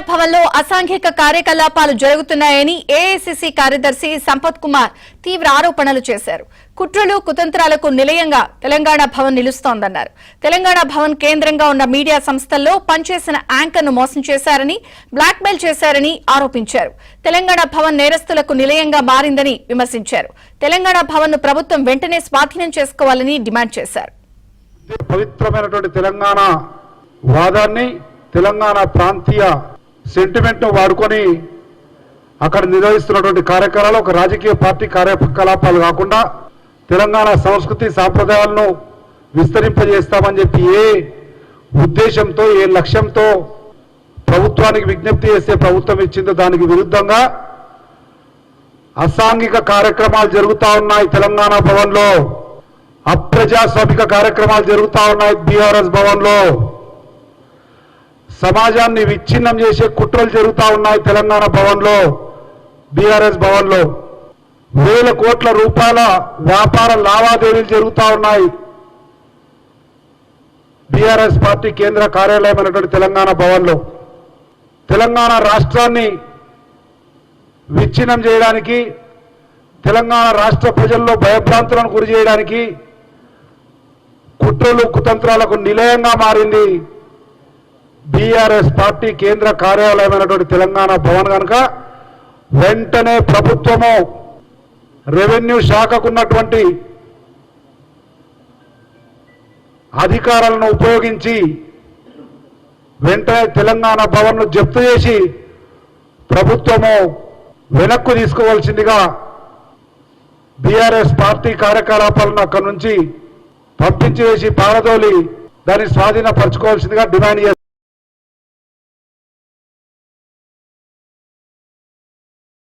భవన్లో అసాంఘిక కార్యకలాపాలు జరుగుతున్నాయని ఏఐసీసీ కార్యదర్శి సంపత్ కుమార్ తీవ్ర ఆరోపణలు చేశారు. కుట్రలు కుతంత్రాలకు నిలయంగా తెలంగాణ భవన్ నిలుస్తోందన్నారు. తెలంగాణ భవన్ కేంద్రంగా ఉన్న మీడియా సంస్థల్లో పనిచేసిన యాంకర్ను మోసం చేశారని, బ్లాక్మెయిల్ చేశారని ఆరోపించారు. తెలంగాణ భవన్ నేరస్తులకు నిలయంగా మారిందని విమర్శించారు. తెలంగాణ భవన్ ను ప్రభుత్వం వెంటనే స్వాధీనం చేసుకోవాలని డిమాండ్ చేశారు. పవిత్రమైనటువంటి తెలంగాణ వాదాన్ని, తెలంగాణ ప్రాంతీయ సెంటిమెంట్ వాడుకొని అక్కడ నిర్వహిస్తున్నటువంటి కార్యక్రమాలు ఒక రాజకీయ పార్టీ కార్యకలాపాలు కాకుండా తెలంగాణ సంస్కృతి సాంప్రదాయాలను విస్తరింపజేస్తామని చెప్పి ఏ ఉద్దేశంతో, ఏ లక్ష్యంతో ప్రభుత్వానికి విజ్ఞప్తి చేస్తే ప్రభుత్వం ఇచ్చిందో దానికి విరుద్ధంగా అసాంఘిక కార్యక్రమాలు జరుగుతూ ఉన్నాయి. తెలంగాణ భవన్లో అప్రజాస్వామిక కార్యక్రమాలు జరుగుతూ ఉన్నాయి. బీఆర్ఎస్ భవన్లో సమాజాన్ని విచ్ఛిన్నం చేసే కుట్రలు జరుగుతూ ఉన్నాయి. తెలంగాణ భవన్లో, బీఆర్ఎస్ భవన్లో వేల కోట్ల రూపాయల వ్యాపార లావాదేవీలు జరుగుతూ ఉన్నాయి. బీఆర్ఎస్ పార్టీ కేంద్ర కార్యాలయమైనటువంటి తెలంగాణ భవన్లో తెలంగాణ రాష్ట్రాన్ని విచ్ఛిన్నం చేయడానికి, తెలంగాణ రాష్ట్ర ప్రజల్లో భయభ్రాంతులను గురి చేయడానికి కుట్రలు కుతంత్రాలకు నిలయంగా మారింది బీఆర్ఎస్ పార్టీ కేంద్ర కార్యాలయమైనటువంటి తెలంగాణ భవన్. కనుక వెంటనే ప్రభుత్వము రెవెన్యూ శాఖకున్నటువంటి అధికారాలను ఉపయోగించి వెంటనే తెలంగాణ భవన్ను జప్తు చేసి ప్రభుత్వము వెనక్కు తీసుకోవాల్సిందిగా, బీఆర్ఎస్ పార్టీ కార్యకలాపాలను అక్కడి నుంచి పంపించి వేసి పారదోలి దాన్ని స్వాధీనపరచుకోవాల్సిందిగా డిమాండ్ చేస్తారు.